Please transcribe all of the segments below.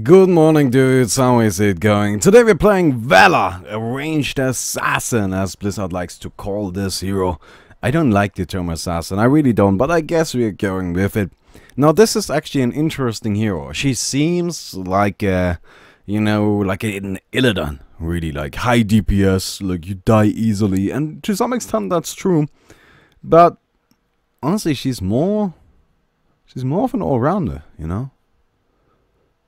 Good morning, dudes. How is it going? Today we're playing Valla, a ranged assassin, as Blizzard likes to call this hero. I don't like the term assassin, I really don't, but I guess we're going with it. Now, this is actually an interesting hero. She seems like an Illidan, really, like high DPS, like you die easily, and to some extent that's true. But honestly, she's more of an all-rounder, you know?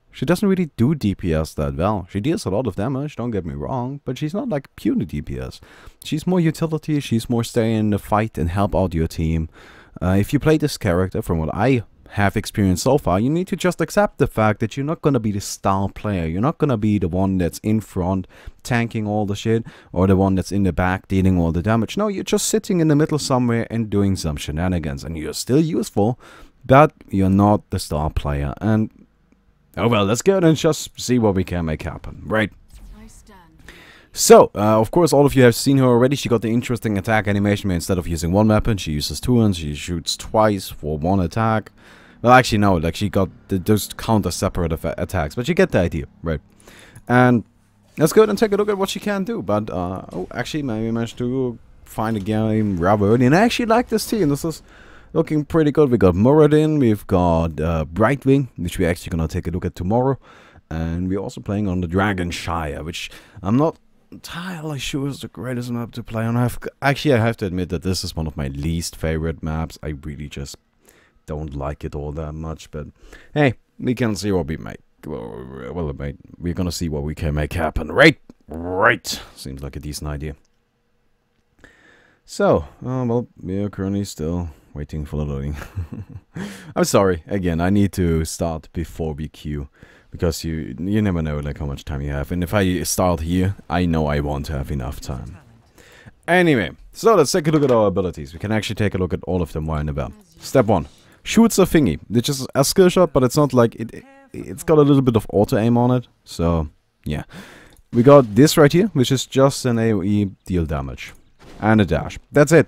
She doesn't really do DPS that well. She deals a lot of damage, don't get me wrong, but she's not like purely DPS. She's more utility, she's more stay in the fight and help out your team. If you play this character, from what I have experienced so far, you need to just accept the fact that you're not gonna be the star player. You're not gonna be the one that's in front, tanking all the shit, or the one that's in the back, dealing all the damage. No, you're just sitting in the middle somewhere and doing some shenanigans, and you're still useful, but you're not the star player. And oh well, let's go and just see what we can make happen, right? So, of course, all of you have seen her already. She got the interesting attack animation where instead of using one weapon, she uses two and she shoots twice for one attack. Well, actually, no, like she got those counter separate attacks, but you get the idea, right? And let's go and take a look at what she can do. But, oh, actually, maybe managed to find a game rather early, and I actually like this team. This is looking pretty good. We got Muradin, we've got Brightwing, which we're actually gonna take a look at tomorrow, and we're also playing on the Dragon Shire, which I'm not entirely sure is the greatest map to play on. I have to admit that this is one of my least favorite maps. I really just don't like it all that much, but hey, we can see what we make. Well, we're gonna see what we can make happen, right? Right, seems like a decent idea. So, well, we are currently still waiting for the loading. I'm sorry, again, I need to start before we queue, because you never know like how much time you have, and if I start here, I know I won't have enough time. Anyway, so let's take a look at our abilities. We can actually take a look at all of them while in the belt. Step 1. Shoots a thingy, which is a skill shot, but it's not like it's got a little bit of auto aim on it, so yeah. We got this right here, which is just an AoE deal damage. And a dash. That's it.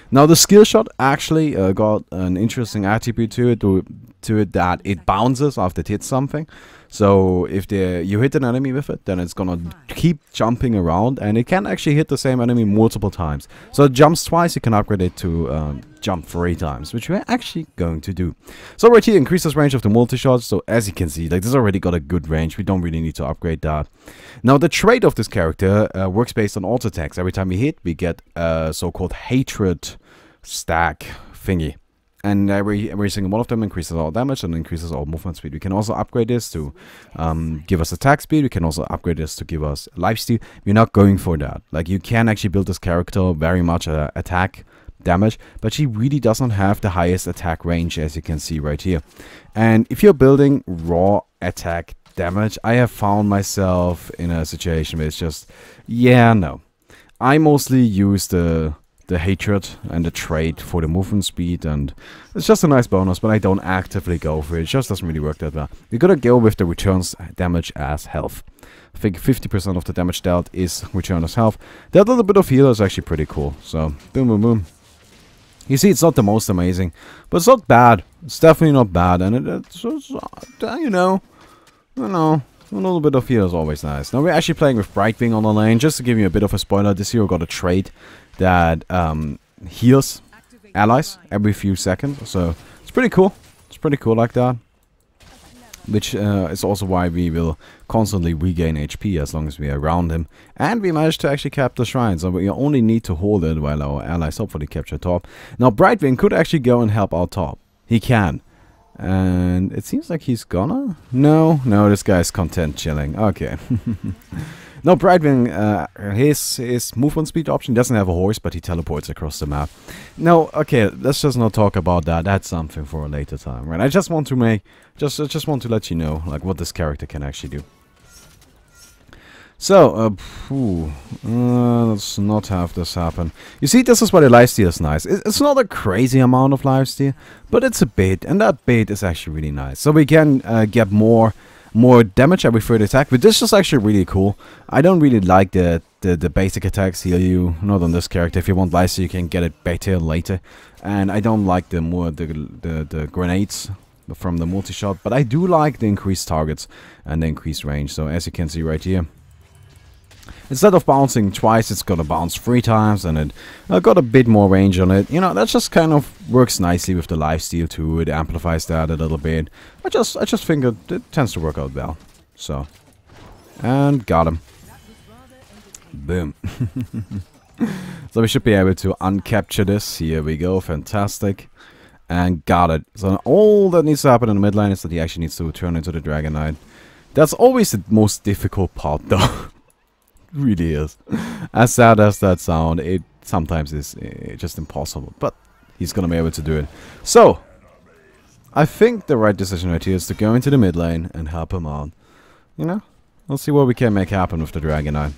Now the skill shot actually got an interesting attribute to it that it bounces after it hits something. So if you hit an enemy with it, then it's gonna keep jumping around, and it can actually hit the same enemy multiple times. So it jumps twice, you can upgrade it to jump 3 times, which we're actually going to do. So right here, increases range of the multi-shots. So as you can see, like this already got a good range. We don't really need to upgrade that. Now the trait of this character works based on auto attacks. Every time we hit, we get a so-called hatred stack thingy. And every single one of them increases our damage and increases our movement speed. We can also upgrade this to give us attack speed. We can also upgrade this to give us lifesteal. We're not going for that. Like, you can actually build this character very much attack damage, but she really doesn't have the highest attack range, as you can see right here. And if you're building raw attack damage, I have found myself in a situation where it's just, yeah, no. I mostly use the hatred and the trait for the movement speed, and it's just a nice bonus, but I don't actively go for it. It just doesn't really work that well. You gotta go with the returns damage as health. I think 50% of the damage dealt is returned as health. That little bit of heal is actually pretty cool. So, boom, boom, boom. You see, it's not the most amazing, but it's not bad. It's definitely not bad, and it's you know, a little bit of heal is always nice. Now we're actually playing with Brightwing on the lane. Just to give you a bit of a spoiler, this hero got a trait that heals allies every few seconds. So it's pretty cool. It's pretty cool like that. Which is also why we will constantly regain HP as long as we are around him. And we managed to actually cap the shrine, so we only need to hold it while our allies hopefully capture top. Now Brightwing could actually go and help out top. He can. And it seems like he's gonna? No, this guy's content chilling. Okay. No, Brightwing, his movement speed option doesn't have a horse, but he teleports across the map. No, okay, let's just not talk about that. That's something for a later time, right? I just want to just want to let you know, like, what this character can actually do. So, let's not have this happen. You see, this is why the lifesteal is nice. It's not a crazy amount of lifesteal, but it's a bit, and that bit is actually really nice. So we can get more damage every third attack, but this is actually really cool. I don't really like the basic attacks heal you, not on this character. If you want lifesteal, you can get it better later. And I don't like the grenades, from the multi-shot. But I do like the increased targets and the increased range. So as you can see right here, instead of bouncing twice, it's gonna bounce 3 times, and it got a bit more range on it. You know, that just kind of works nicely with the lifesteal too. It amplifies that a little bit. I just think it tends to work out well. So, and got him. Boom. So we should be able to uncapture this. Here we go. Fantastic. And got it. So all that needs to happen in the mid lane is that he actually needs to turn into the Dragon Knight. That's always the most difficult part though. Really is. As sad as that sound, it sometimes is just impossible. But he's gonna be able to do it. So, I think the right decision right here is to go into the mid lane and help him out. You know? Let's see what we can make happen with the Dragon Knight.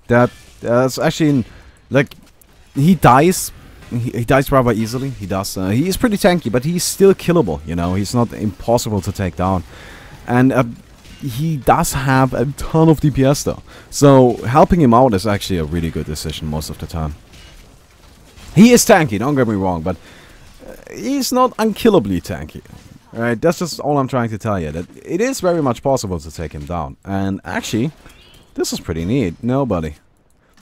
That's actually, like, he dies. He dies rather easily. He does. He is pretty tanky, but he's still killable. You know, he's not impossible to take down. And he does have a ton of DPS though. So helping him out is actually a really good decision most of the time. He is tanky, don't get me wrong, but he's not unkillably tanky. Alright, that's just all I'm trying to tell you. That it is very much possible to take him down. And actually, this is pretty neat. Nobody.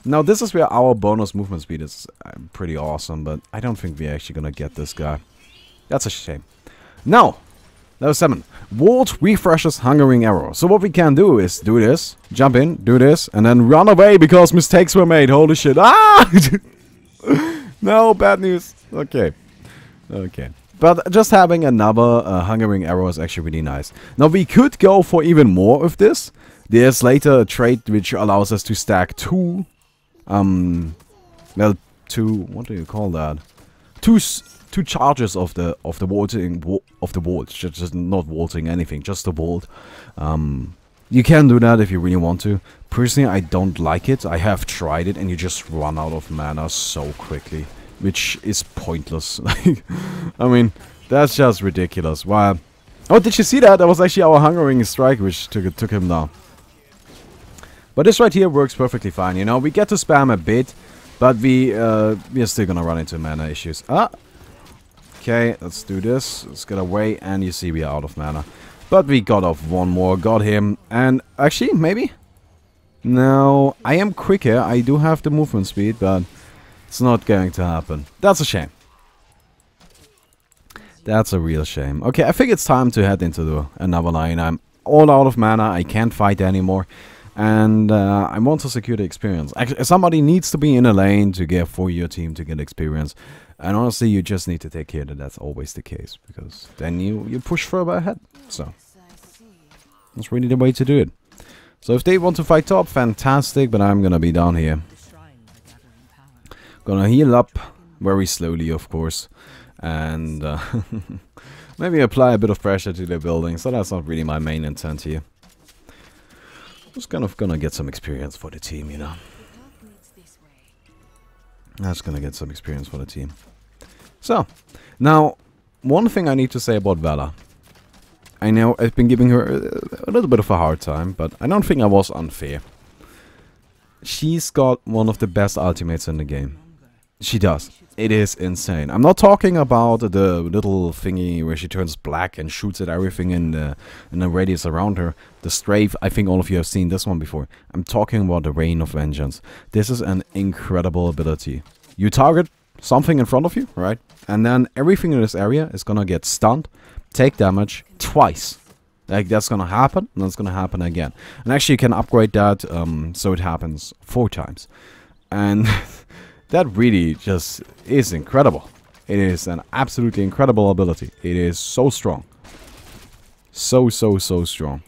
Now this is where our bonus movement speed is pretty awesome, but I don't think we're actually gonna get this guy. That's a shame. Now, level 7. Ward refreshes Hungering Arrow. So what we can do is do this, jump in, do this, and then run away because mistakes were made. Holy shit. Ah! No, bad news. Okay. Okay. But just having another Hungering Arrow is actually really nice. Now we could go for even more of this. There's later a trait which allows us to stack 2 well, 2, what do you call that? Two charges of the vaulting of the vault, just not vaulting anything, just the vault. You can do that if you really want to. Personally, I don't like it. I have tried it, and you just run out of mana so quickly, which is pointless. I mean, that's just ridiculous. Wow. Oh, did you see that? That was actually our Hungering Strike, which took him down. But this right here works perfectly fine. You know, we get to spam a bit, but we are still gonna run into mana issues. Okay, let's do this. Let's get away, and you see we are out of mana. But we got off one more, got him, and actually, maybe? No, I am quicker. I do have the movement speed, but it's not going to happen. That's a shame. That's a real shame. Okay, I think it's time to head into another line. I'm all out of mana. I can't fight anymore. And I want to secure the experience. Actually, somebody needs to be in a lane to get for your team to get experience. And honestly, you just need to take care that that's always the case. Because then you push further ahead. So, that's really the way to do it. So if they want to fight top, fantastic. But I'm gonna be down here. Gonna heal up very slowly, of course. And maybe apply a bit of pressure to their building. So that's not really my main intent here. Just kind of gonna get some experience for the team, you know. That's gonna get some experience for the team. So, now, one thing I need to say about Valla. I know I've been giving her a little bit of a hard time, but I don't think I was unfair. She's got one of the best ultimates in the game. She does. It is insane. I'm not talking about the little thingy where she turns black and shoots at everything in the radius around her. The strafe, I think all of you have seen this one before. I'm talking about the Rain of Vengeance. This is an incredible ability. You target something in front of you, right? And then everything in this area is gonna get stunned, take damage twice. Like, that's gonna happen, and that's gonna happen again. And actually you can upgrade that so it happens 4 times. And that really just is incredible. It is an absolutely incredible ability. It is so strong. So strong.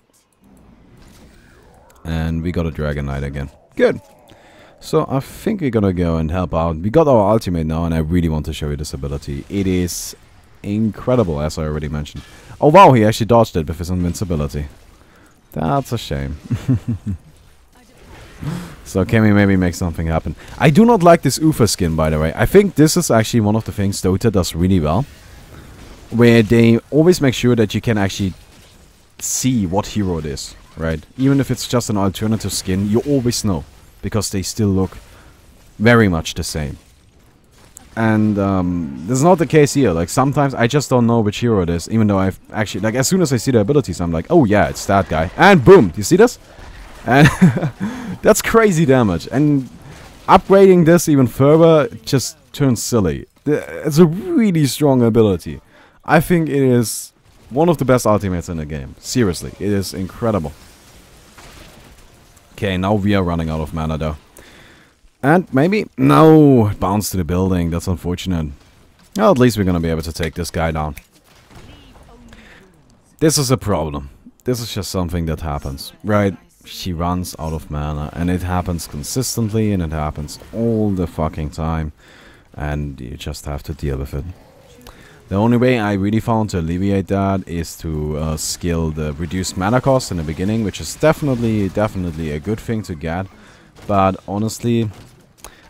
And we got a Dragon Knight again. Good. So I think we're gonna go and help out. We got our ultimate now, and I really want to show you this ability. It is incredible, as I already mentioned. Oh wow, he actually dodged it with his invincibility. That's a shame. So can we maybe make something happen? I do not like this Ufa skin, by the way. I think this is actually one of the things Dota does really well. Where they always make sure that you can actually see what hero it is, right? Even if it's just an alternative skin, you always know. Because they still look very much the same. And this is not the case here. Like, sometimes I just don't know which hero it is, even though I've actually, like, as soon as I see the abilities, I'm like, oh yeah, it's that guy. And boom, do you see this? And that's crazy damage. And upgrading this even further just turns silly. It's a really strong ability. I think it is one of the best ultimates in the game. Seriously, it is incredible. Okay, now we are running out of mana though. And maybe... No! It bounced to the building. That's unfortunate. Well, at least we're gonna be able to take this guy down. This is a problem. This is just something that happens. Right? She runs out of mana. And it happens consistently. And it happens all the fucking time. And you just have to deal with it. The only way I really found to alleviate that is to skill the reduced mana cost in the beginning. Which is definitely a good thing to get. But honestly...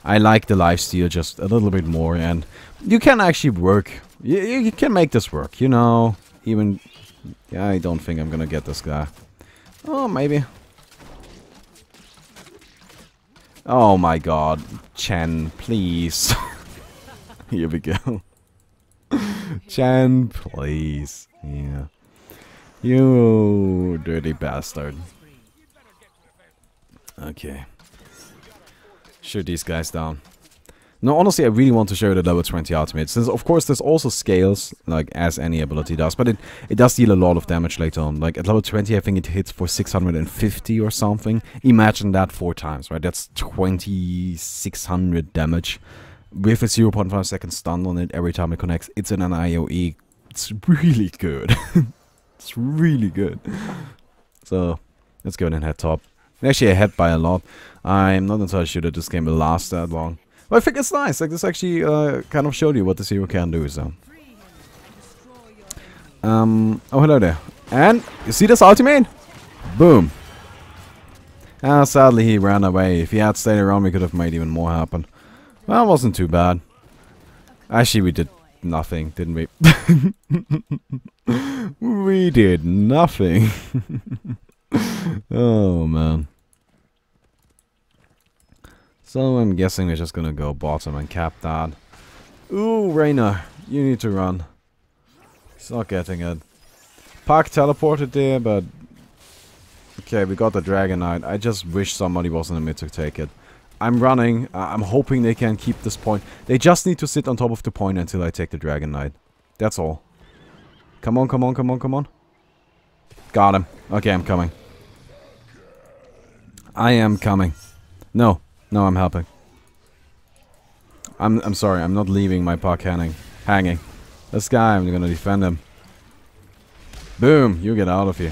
I like the lifesteal just a little bit more, and you can actually work. You can make this work, you know. Even, yeah, I don't think I'm gonna get this guy. Oh, maybe. Oh my god. Chen, please. Here we go. Chen, please. Yeah. You dirty bastard. Okay. Shoot these guys down. No, honestly, I really want to show the level 20 ultimate. Since, of course, this also scales, like, as any ability does. But it does deal a lot of damage later on. Like, at level 20, I think it hits for 650 or something. Imagine that 4 times, right? That's 2600 damage. With a 0.5 second stun on it every time it connects. It's in an IOE. It's really good. It's really good. So, let's go and head top. Actually, ahead by a lot. I'm not entirely sure that this game will last that long. But I think it's nice. Like, this actually kind of showed you what this hero can do, so. Oh, hello there. And, you see this ultimate? Boom. Sadly, he ran away. If he had stayed around, we could have made even more happen. Well, it wasn't too bad. Actually, we did nothing, didn't we? We did nothing. Oh, man. So I'm guessing we're just gonna go bottom and cap that. Ooh, Reina, you need to run. He's not getting it. Park teleported there, but... Okay, we got the Dragon Knight. I just wish somebody was in the mid to take it. I'm running. I'm hoping they can keep this point. They just need to sit on top of the point until I take the Dragon Knight. That's all. Come on, come on, come on, come on. Got him. Okay, I'm coming. I am coming. No. No, I'm helping. I'm sorry, I'm not leaving my puck hanging. This guy, I'm gonna defend him. Boom, you get out of here.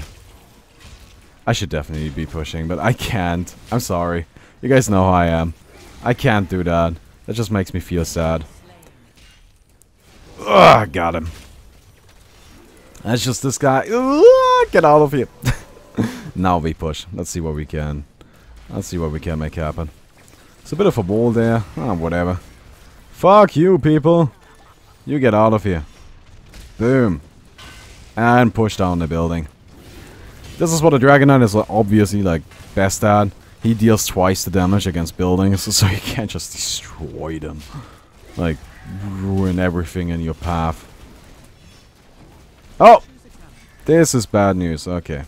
I should definitely be pushing, but I can't. I'm sorry. You guys know how I am. I can't do that. That just makes me feel sad. Ugh, got him. That's just this guy. Ugh, get out of here. Now we push. Let's see what we can. Let's see what we can make happen. It's a bit of a wall there. Oh, whatever. Fuck you, people. You get out of here. Boom. And push down the building. This is what a Dragon Knight is obviously like best at. He deals twice the damage against buildings, so you can't just destroy them. Like, ruin everything in your path. Oh! This is bad news. Okay.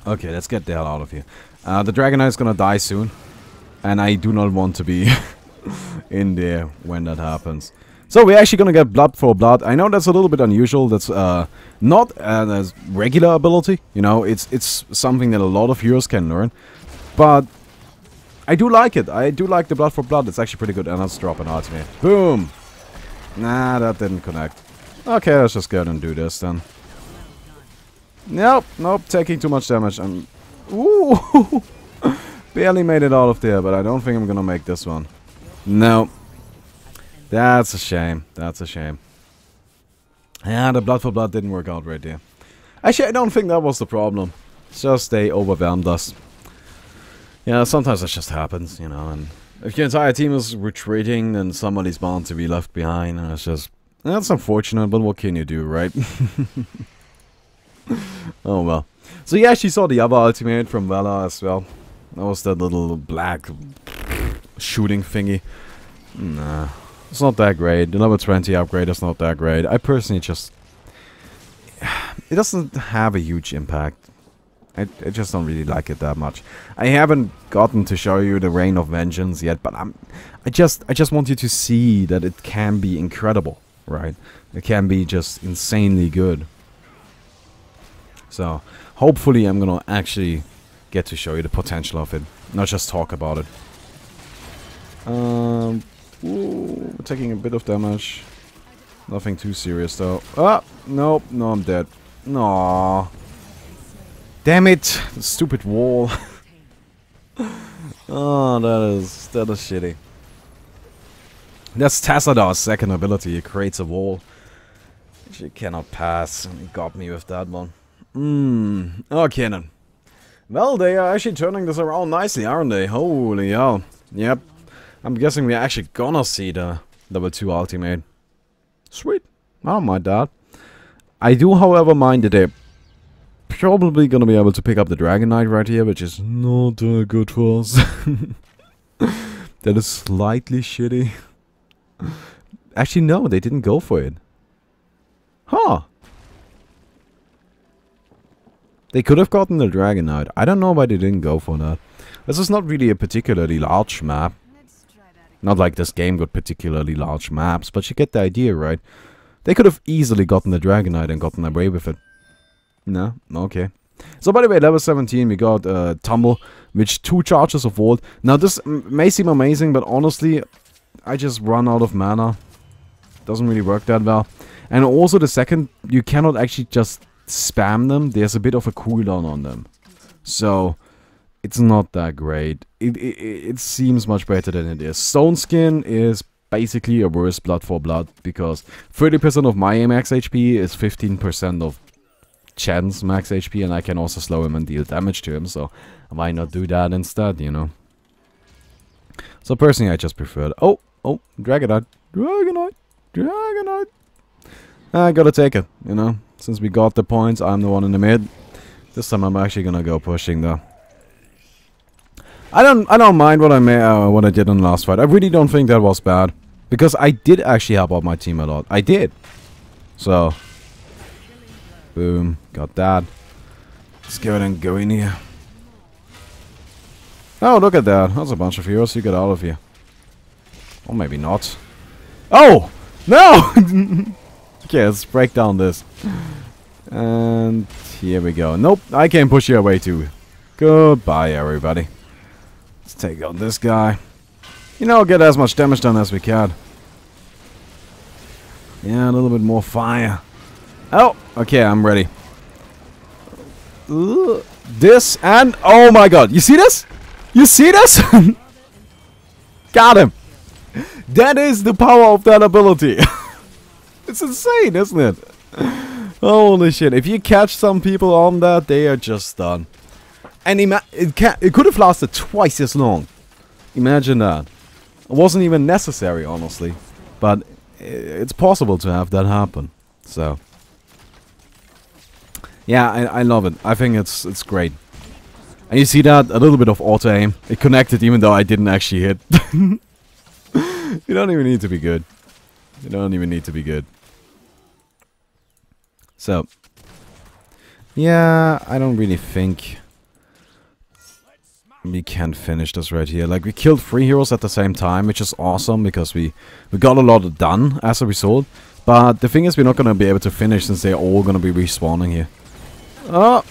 Okay, let's get the hell out of here. The Dragon Knight is gonna die soon. And I do not want to be in there when that happens. So we're actually gonna get blood for blood. I know that's a little bit unusual. That's not a regular ability. You know, it's something that a lot of heroes can learn. But I do like it. I do like the blood for blood. It's actually pretty good. And let's drop an ultimate. Boom! Nah, that didn't connect. Okay, let's just go ahead and do this then. Nope, nope, taking too much damage. Ooh! Barely made it out of there, but I don't think I'm gonna make this one. No. That's a shame. That's a shame. Yeah, the blood for blood didn't work out right there. Actually, I don't think that was the problem. It's just they overwhelmed us. Yeah, sometimes it just happens, you know, and if your entire team is retreating, then somebody's bound to be left behind, and it's just... That's unfortunate, but what can you do, right? Oh well. So you actually saw the other ultimate from Valla as well. That was that little black shooting thingy. Nah. It's not that great. The level 20 upgrade is not that great. I personally just... It doesn't have a huge impact. I just don't really like it that much. I haven't gotten to show you the Reign of Vengeance yet, but I just want you to see that it can be incredible, right? It can be just insanely good. So, hopefully I'm gonna actually get to show you the potential of it, not just talk about it. Ooh, we're taking a bit of damage. Nothing too serious though. Ah, nope, no, I'm dead. No. Damn it! The stupid wall. Oh, that is shitty. That's Tassadar's second ability. It creates a wall which you cannot pass. And he got me with that one. Okay then. Well, they are actually turning this around nicely, aren't they? Holy hell. Yep. I'm guessing we're actually gonna see the level 2 ultimate. Sweet. I don't mind that. I do, however, mind that they're probably gonna be able to pick up the Dragon Knight right here, which is not good for us. That is slightly shitty. Actually, no, they didn't go for it. Huh. They could have gotten the Dragon Knight. I don't know why they didn't go for that. This is not really a particularly large map. Not like this game got particularly large maps, but you get the idea, right? They could have easily gotten the Dragon Knight and gotten away with it. No? Okay. So by the way, level 17 we got Tumble, which 2 charges of Vault. Now this may seem amazing, but honestly, I just run out of mana. Doesn't really work that well. And also the second, you cannot actually just spam them. There's a bit of a cooldown on them. So, it's not that great. It seems much better than it is. Stone Skin is basically a worse blood for blood, because 30% of my max HP is 15% of Chen's max HP, and I can also slow him and deal damage to him, so why not do that instead, you know? So personally, I just prefer... Oh, Dragonite. Dragonite. I gotta take it, you know? Since we got the points, I'm the one in the mid. This time I'm actually gonna go pushing though. I don't mind what I did in the last fight. I really don't think that was bad, because I did actually help out my team a lot. I did. So, boom, got that. Let's go ahead and go in here. Oh, look at that. That's a bunch of heroes. You get out of here. Or maybe not. Oh! No! Okay, let's break down this. And here we go. Nope, I can push you away too. Goodbye, everybody. Let's take on this guy. You know, get as much damage done as we can. Yeah, a little bit more fire. Oh, okay, I'm ready. This and... Oh my god, you see this? You see this? Got him. That is the power of that ability. It's insane, isn't it? Holy shit. If you catch some people on that, they are just done. And it could have lasted twice as long. Imagine that. It wasn't even necessary, honestly. But it's possible to have that happen. So. Yeah, I love it. I think it's great. And you see that? A little bit of auto-aim. It connected even though I didn't actually hit. You don't even need to be good. You don't even need to be good. So. Yeah, I don't really think we can finish this right here. Like, we killed 3 heroes at the same time, which is awesome, because we got a lot done as a result. But the thing is, we're not going to be able to finish since they're all going to be respawning here. Oh,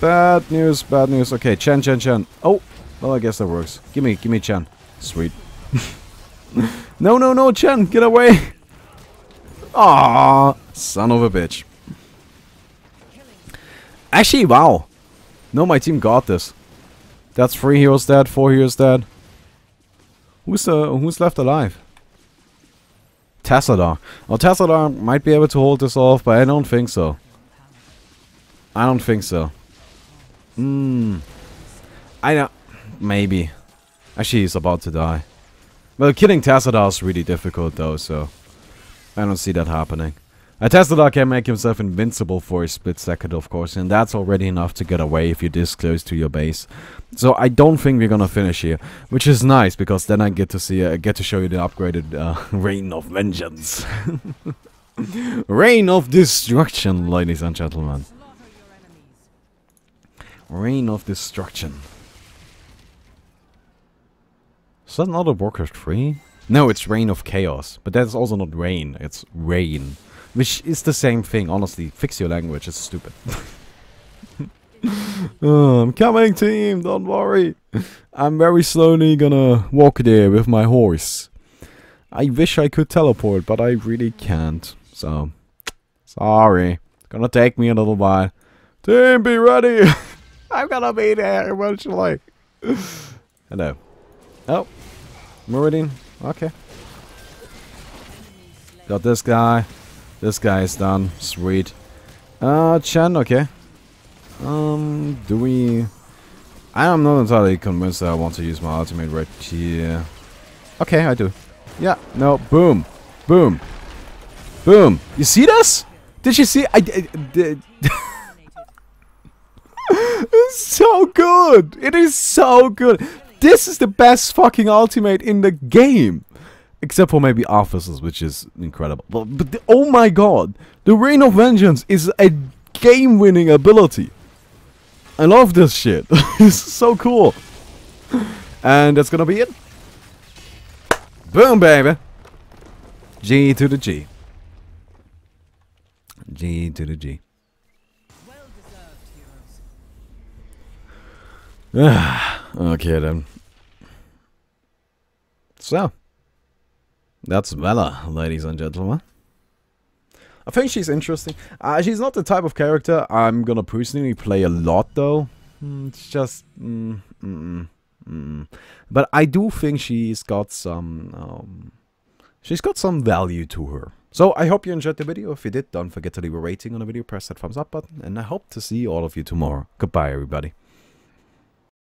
bad news, bad news. Okay, Chen. Oh, well, I guess that works. Give me Chen. Sweet. No, Chen, get away. Ah, son of a bitch. Actually, wow. No, my team got this. That's 3 heroes dead, 4 heroes dead. Who's left alive? Tassadar. Well, Tassadar might be able to hold this off, but I don't think so. I don't think so. I don't... Maybe. Actually, he's about to die. Well, killing Tassadar is really difficult, though, so... I don't see that happening. A Tesla can make himself invincible for a split second, of course, and that's already enough to get away if you're this close to your base. So I don't think we're gonna finish here, which is nice because then I get to see, get to show you the upgraded Reign of Vengeance, Reign of Destruction, ladies and gentlemen. Reign of Destruction. Is that not a Warcraft 3? No, it's Reign of Chaos, but that's also not Reign, it's Reign. Which is the same thing, honestly. Fix your language, it's stupid. I'm coming, team, don't worry. I'm very slowly gonna walk there with my horse. I wish I could teleport, but I really can't. So, sorry. Gonna take me a little while. Team, be ready! I'm gonna be there eventually. Hello. Oh, Meridian. Okay. Got this guy. This guy is done. Sweet. Chen, okay. Do we... I'm not entirely convinced that I want to use my ultimate right here. Okay, I do. Yeah, no, boom. Boom. Boom. You see this? Did you see? It's so good. It is so good. This is the best fucking ultimate in the game. Except for maybe Officers, which is incredible. But oh my god. The Reign of Vengeance is a game-winning ability. I love this shit. It's so cool. And that's gonna be it. Boom, baby. G to the G. G to the G. Okay then. So. That's Valla, ladies and gentlemen. I think she's interesting. She's not the type of character I'm gonna personally play a lot, though. It's just... But I do think she's got some value to her. So I hope you enjoyed the video. If you did, don't forget to leave a rating on the video, press that thumbs up button, and I hope to see all of you tomorrow. Goodbye, everybody.